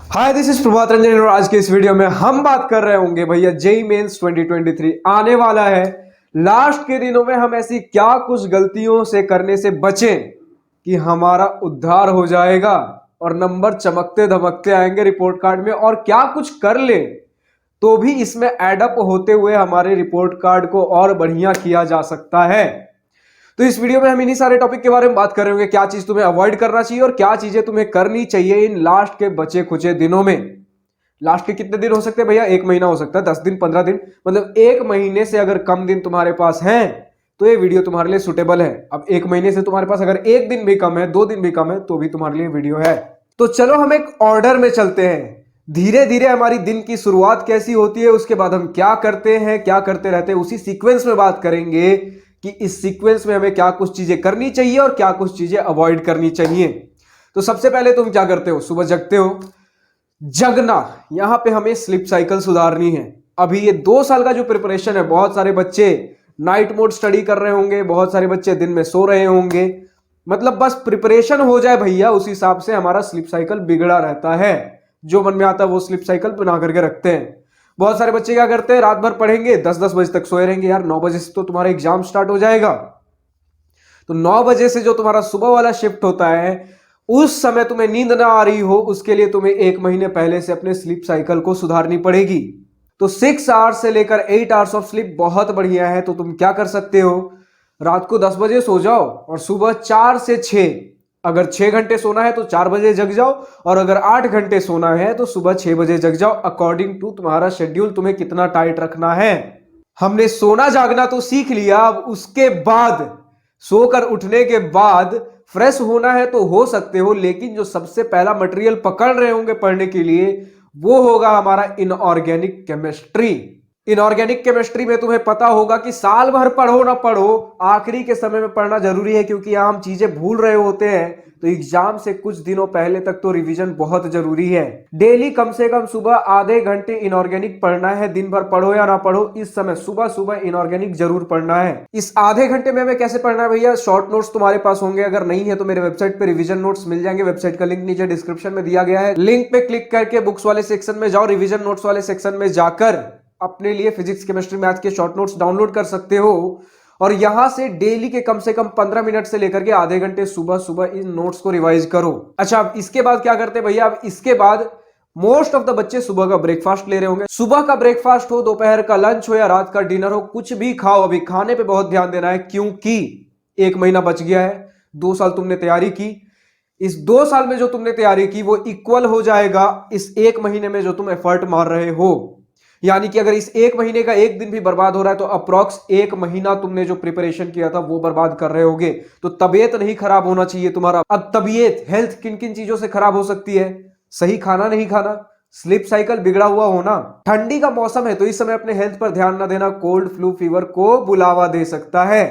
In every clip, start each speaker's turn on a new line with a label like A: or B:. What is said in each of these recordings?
A: Hi this is Prabhat Ranjan और आज के इस वीडियो में हम बात कर रहे होंगे भैया जेईई मेंस 2023 आने वाला है। लास्ट के दिनों में हम ऐसी क्या कुछ गलतियों से करने से बचें कि हमारा उद्धार हो जाएगा और नंबर चमकते धमकते आएंगे रिपोर्ट कार्ड में, और क्या कुछ कर ले तो भी इसमें एडअप होते हुए हमारे रिपोर्ट कार्ड को और बढ़िया किया जा सकता है। तो इस वीडियो में हम इन्हीं सारे टॉपिक के बारे में बात कर रहे होंगे, क्या चीज तुम्हें अवॉइड करना चाहिए और क्या चीजें तुम्हें करनी चाहिए इन लास्ट के बचे खुचे दिनों में। लास्ट के कितने दिन हो सकते हैं भैया? एक महीना हो सकता है, 10 दिन, 15 दिन, मतलब एक महीने से अगर कम दिन तुम्हारे पास हैं तो ये वीडियो तुम्हारे लिए सुटेबल है। अब एक महीने से तुम्हारे पास अगर एक दिन भी कम है, 2 दिन भी कम है, तो भी तुम्हारे लिए वीडियो है। तो चलो हम एक ऑर्डर में चलते हैं, धीरे धीरे हमारी दिन की शुरुआत कैसी होती है, उसके बाद हम क्या करते हैं, क्या करते रहते हैं, उसी सीक्वेंस में बात करेंगे कि इस सीक्वेंस में हमें क्या कुछ चीजें करनी चाहिए और क्या कुछ चीजें अवॉइड करनी चाहिए। तो सबसे पहले तुम क्या करते हो? सुबह जगते हो। जगना, यहां पे हमें स्लीप साइकिल सुधारनी है। अभी ये 2 साल का जो प्रिपरेशन है, बहुत सारे बच्चे नाइट मोड स्टडी कर रहे होंगे, बहुत सारे बच्चे दिन में सो रहे होंगे, मतलब बस प्रिपरेशन हो जाए भैया, उस हिसाब से हमारा स्लीप साइकिल बिगड़ा रहता है। जो मन में आता है वो स्लीप साइकिल बना करके रखते हैं। बहुत सारे बच्चे क्या करते हैं, रात भर पढ़ेंगे, 10-10 बजे तक सोए रहेंगे। यार 9 बजे से तो तुम्हारा एग्जाम स्टार्ट हो जाएगा, तो 9 बजे से जो तुम्हारा सुबह वाला शिफ्ट होता है उस समय तुम्हें नींद ना आ रही हो, उसके लिए तुम्हें एक महीने पहले से अपने स्लीप साइकिल को सुधारनी पड़ेगी। तो 6 आवर्स से लेकर 8 आवर्स ऑफ स्लीप बहुत बढ़िया है। तो तुम क्या कर सकते हो, रात को 10 बजे सो जाओ और सुबह 4 से 6, अगर 6 घंटे सोना है तो 4 बजे जग जाओ, और अगर 8 घंटे सोना है तो सुबह 6 बजे जग जाओ। अकॉर्डिंग टू तुम्हारा शेड्यूल तुम्हें कितना टाइट रखना है। हमने सोना जागना तो सीख लिया, अब उसके बाद सोकर उठने के बाद फ्रेश होना है तो हो सकते हो, लेकिन जो सबसे पहला मटेरियल पकड़ रहे होंगे पढ़ने के लिए वो होगा हमारा इनऑर्गेनिक केमिस्ट्री। इनऑर्गेनिक केमिस्ट्री में तुम्हें पता होगा कि साल भर पढ़ो ना पढ़ो, आखिरी के समय में पढ़ना जरूरी है, क्योंकि यहां हम चीजें भूल रहे होते हैं। तो एग्जाम से कुछ दिनों पहले तक तो रिवीजन बहुत जरूरी है। डेली कम से कम सुबह आधे घंटे इनऑर्गेनिक पढ़ना है, दिन भर पढ़ो या ना पढ़ो, इस समय सुबह सुबह इनऑर्गेनिक जरूर पढ़ना है। इस आधे घंटे में हमें कैसे पढ़ना है भैया? शॉर्ट नोट्स तुम्हारे पास होंगे, अगर नहीं है तो मेरे वेबसाइट पे रिवीजन नोट्स मिल जाएंगे। वेबसाइट का लिंक नीचे डिस्क्रिप्शन में दिया गया है, लिंक पे क्लिक करके बुक्स वाले सेक्शन में जाओ, रिवीजन नोट्स वाले सेक्शन में जाकर अपने लिए फिजिक्स केमिस्ट्री मैथ के शॉर्ट नोट्स डाउनलोड कर सकते हो। और यहां से डेली के कम से कम 15 मिनट से लेकर के आधे घंटे सुबह सुबह इन नोट्स को रिवाइज करो। अच्छा, अब इसके बाद क्या करते हैं भैया? अब इसके बाद मोस्ट ऑफ द बच्चे सुबह का ब्रेकफास्ट ले रहे होंगे। सुबह का ब्रेकफास्ट हो, दोपहर का लंच हो या रात का डिनर हो, कुछ भी खाओ, अभी खाने पे बहुत ध्यान देना है, क्योंकि एक महीना बच गया है। 2 साल तुमने तैयारी की, इस 2 साल में जो तुमने तैयारी की वो इक्वल हो जाएगा इस एक महीने में जो तुम एफर्ट मार रहे हो। यानी कि अगर इस एक महीने का एक दिन भी बर्बाद हो रहा है तो अप्रॉक्स एक महीना तुमने जो प्रिपरेशन किया था वो बर्बाद कर रहे होगे। तो तबीयत नहीं खराब होना चाहिए तुम्हारा। अब तबीयत, हेल्थ किन किन चीजों से खराब हो सकती है? सही खाना नहीं खाना, स्लीप साइकिल बिगड़ा हुआ होना, ठंडी का मौसम है तो इस समय अपने हेल्थ पर ध्यान ना देना कोल्ड फ्लू फीवर को बुलावा दे सकता है।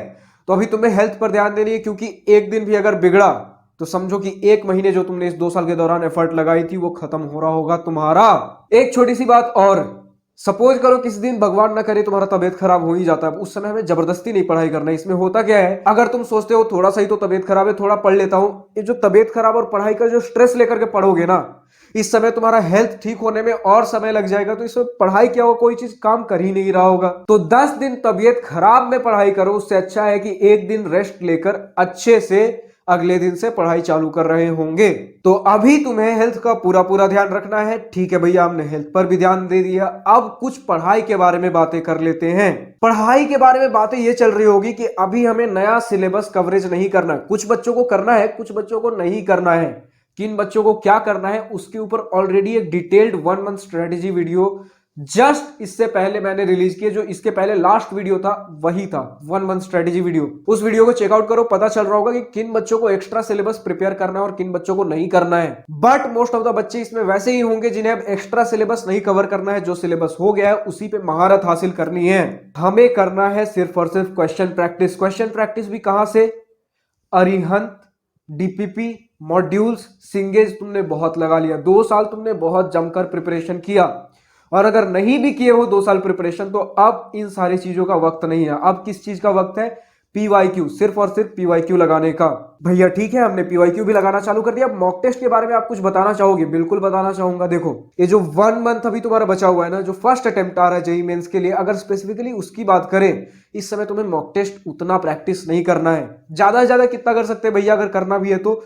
A: तो अभी तुम्हें हेल्थ पर ध्यान देनी है, क्योंकि एक दिन भी अगर बिगड़ा तो समझो कि एक महीने जो तुमने इस 2 साल के दौरान एफर्ट लगाई थी वो खत्म हो रहा होगा तुम्हारा। एक छोटी सी बात और, सपोज करो किसी दिन भगवान ना करे तुम्हारा तबीयत खराब हो ही जाता है, उस समय हमें जबरदस्ती नहीं पढ़ाई करना है। इसमें होता क्या है, अगर तुम सोचते हो थोड़ा सा ही तो तबीयत खराब है, थोड़ा पढ़ लेता हूं, ये जो तबीयत खराब और पढ़ाई का जो स्ट्रेस लेकर के पढ़ोगे ना, इस समय तुम्हारा हेल्थ ठीक होने में और समय लग जाएगा। तो इसमें पढ़ाई क्या हो, कोई चीज काम कर ही नहीं रहा होगा। तो 10 दिन तबीयत खराब में पढ़ाई करो, उससे अच्छा है कि एक दिन रेस्ट लेकर अच्छे से अगले दिन से पढ़ाई चालू कर रहे होंगे। तो अभी तुम्हें हेल्थ का पूरा पूरा ध्यान रखना है। ठीक है भैया, हमने हेल्थ पर भी ध्यान दे दिया, अब कुछ पढ़ाई के बारे में बातें कर लेते हैं। पढ़ाई के बारे में बातें ये चल रही होगी कि अभी हमें नया सिलेबस कवरेज नहीं करना, कुछ बच्चों को करना है, कुछ बच्चों को नहीं करना है। किन बच्चों को क्या करना है उसके ऊपर ऑलरेडी एक detailed 1 month strategy video just इससे पहले मैंने रिलीज किया। जो इसके पहले लास्ट वीडियो था वही था 1 मंथ स्ट्रेटेजी वीडियो, उस वीडियो को चेकआउट करो, पता चल रहा होगा कि किन बच्चों को एक्स्ट्रा सिलेबस प्रिपेयर करना है और किन बच्चों को नहीं करना है। बट मोस्ट ऑफ द बच्चे इसमें वैसे ही होंगे जिन्हें अब एक्स्ट्रा सिलेबस नहीं कवर करना है, जो सिलेबस हो गया है उसी पे महारत हासिल करनी है। हमें करना है सिर्फ और सिर्फ क्वेश्चन प्रैक्टिस। क्वेश्चन प्रैक्टिस भी कहां से? अरिहंत, डीपीपी, मॉड्यूल्स, सिंगेज तुमने बहुत लगा लिया, 2 साल तुमने बहुत जमकर प्रिपरेशन किया। और अगर नहीं भी किए हो 2 साल प्रिपरेशन, तो अब इन सारी चीजों का वक्त नहीं है। अब किस चीज का वक्त है? PYQ, सिर्फ और सिर्फ PYQ लगाने का। भैया ठीक है, हमने PYQ भी लगाना चालू कर दिया। मॉक टेस्ट के बारे में आप कुछ बताना चाहोगे? बिल्कुल बताना चाहूंगा। देखो, ये जो 1 मंथ अभी तुम्हारा बचा हुआ है ना, जो फर्स्ट अटेम्प्ट आ रहा है जेईई मेंस के लिए, अगर स्पेसिफिकली उसकी बात करें, इस समय तुम्हें मॉक टेस्ट उतना प्रैक्टिस नहीं करना है। ज्यादा से ज्यादा कितना कर सकते हैं भैया, अगर करना भी है तो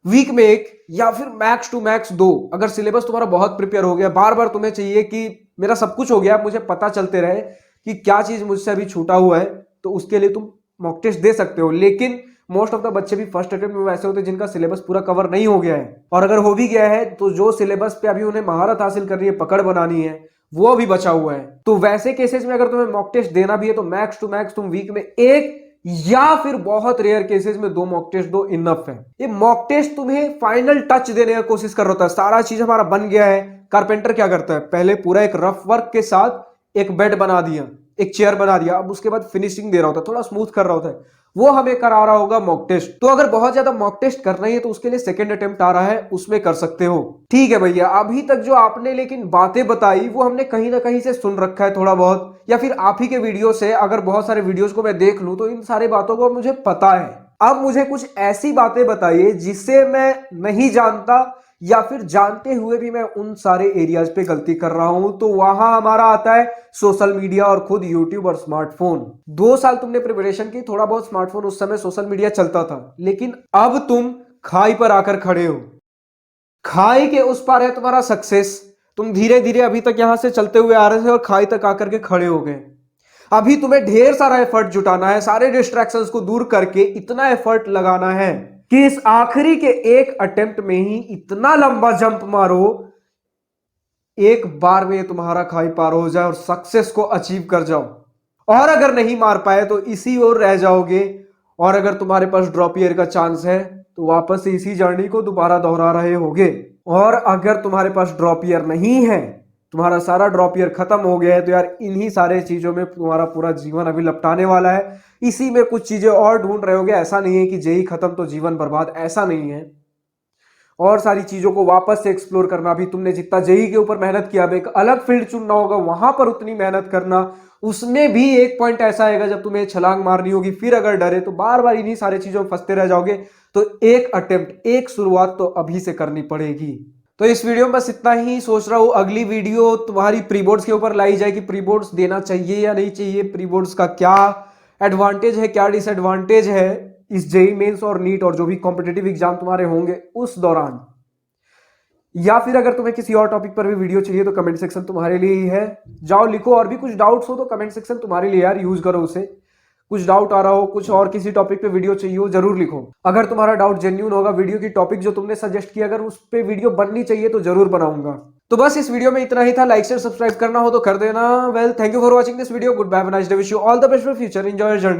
A: वीक में 1 या फिर मैक्स टू मैक्स 2। अगर सिलेबस तुम्हारा बहुत प्रिपेयर हो गया, बार बार तुम्हें चाहिए कि मेरा सब कुछ हो गया, मुझे पता चलते रहे कि क्या चीज मुझसे अभी छूटा हुआ है, तो उसके लिए तुम मॉक टेस्ट दे सकते हो। लेकिन मोस्ट ऑफ द बच्चे भी फर्स्ट अटेम्प्ट में वैसे होते हैं जिनका सिलेबस पूरा कवर नहीं हो गया है, और अगर हो भी गया है तो जो सिलेबस पे अभी उन्हें महारत हासिल करनी है, पकड़ बनानी है, वो अभी बचा हुआ है। तो वैसे केसेस में अगर तुम्हें मॉक टेस्ट देना भी है तो मैक्स टू मैक्स तुम वीक में 1 या फिर बहुत रेयर केसेस में 2 मॉक टेस्ट दो, इनफ है। ये मॉक टेस्ट तुम्हें फाइनल टच देने का कोशिश कर रहा था। सारा चीज हमारा बन गया है। कारपेंटर क्या करता है, पहले पूरा एक रफ वर्क के साथ एक बेड बना दिया, एक चेयर बना दिया, अब उसके बाद फिनिशिंग दे रहा होता है, थोड़ा स्मूथ कर रहा होता है, वो हमें करा रहा होगा मॉक टेस्ट। तो अगर बहुत ज्यादा मॉक टेस्ट करना ही है तो उसके लिए सेकंड अटेम्प्ट आ रहा है, उसमें कर सकते हो। ठीक है भैया, अभी तक जो आपने लेकिन बातें बताई वो हमने कहीं ना कहीं से सुन रखा है थोड़ा बहुत, या फिर आप ही के वीडियो से। अगर बहुत सारे वीडियोस को मैं देख लूं तो इन सारी बातों को मुझे पता है। अब मुझे कुछ ऐसी बातें बताइए जिससे मैं नहीं जानता, या फिर जानते हुए भी मैं उन सारे एरियाज पे गलती कर रहा हूं। तो वहां हमारा आता है सोशल मीडिया और खुद यूट्यूब और स्मार्टफोन। 2 साल तुमने प्रिपरेशन की, थोड़ा बहुत स्मार्टफोन, उस समय सोशल मीडिया चलता था, लेकिन अब तुम खाई पर आकर खड़े हो। खाई के उस पार है तुम्हारा सक्सेस। तुम धीरे धीरे अभी तक यहां से चलते हुए आ रहे थे और खाई तक आकर के खड़े हो गए। अभी तुम्हें ढेर सारा एफर्ट जुटाना है, सारे डिस्ट्रैक्शंस को दूर करके इतना एफर्ट लगाना है कि इस आखिरी के एक अटेम्प्ट में ही इतना लंबा जंप मारो, एक बार में तुम्हारा खाई पार हो जाए और सक्सेस को अचीव कर जाओ। और अगर नहीं मार पाए तो इसी ओर रह जाओगे, और अगर तुम्हारे पास ड्रॉप ईयर का चांस है तो वापस से इसी जर्नी को दोबारा दोहरा रहे होगे। और अगर तुम्हारे पास ड्रॉप ईयर नहीं है, तुम्हारा सारा ड्रॉप ईयर खत्म हो गया है, तो यार इन्हीं सारे चीजों में तुम्हारा पूरा जीवन अभी लपटाने वाला है। इसी में कुछ चीजें और ढूंढ रहे होगे। ऐसा नहीं है कि जेई खत्म तो जीवन बर्बाद, ऐसा नहीं है। और सारी चीजों को वापस से एक्सप्लोर करना। भी तुमने जितना जेई के ऊपर मेहनत किया, अब एक अलग फील्ड चुनना होगा, वहां पर उतनी मेहनत करना। उसमें भी एक पॉइंट ऐसा आएगा जब तुम्हें छलांग मारनी होगी, फिर अगर डरे तो बार बार इन्हीं सारे चीजों में फंसते रह जाओगे। तो एक अटेम्प्ट, एक शुरुआत तो अभी से करनी पड़ेगी। तो इस वीडियो में बस इतना ही। सोच रहा हूं अगली वीडियो तुम्हारी प्री बोर्ड्स के ऊपर लाई जाए कि प्री बोर्ड्स देना चाहिए या नहीं चाहिए, प्री बोर्ड्स का क्या एडवांटेज है, क्या डिसएडवांटेज है इस जेईई मेंस और नीट और जो भी कॉम्पिटिटिव एग्जाम तुम्हारे होंगे उस दौरान। या फिर अगर तुम्हें किसी और टॉपिक पर भी वीडियो चाहिए तो कमेंट सेक्शन तुम्हारे लिए ही है, जाओ लिखो। और भी कुछ डाउट्स हो तो कमेंट सेक्शन तुम्हारे लिए यार, यूज करो उसे। कुछ डाउट आ रहा हो, कुछ और किसी टॉपिक पे वीडियो चाहिए हो, जरूर लिखो। अगर तुम्हारा डाउट जेन्युइन होगा, वीडियो की टॉपिक जो तुमने सजेस्ट किया अगर उस पे वीडियो बननी चाहिए तो जरूर बनाऊंगा। तो बस इस वीडियो में इतना ही था। लाइक शेयर सब्सक्राइब करना हो तो कर देना। Well, thank you for watching this video. Goodbye, nice day, wish you all the best for future, enjoy your journey.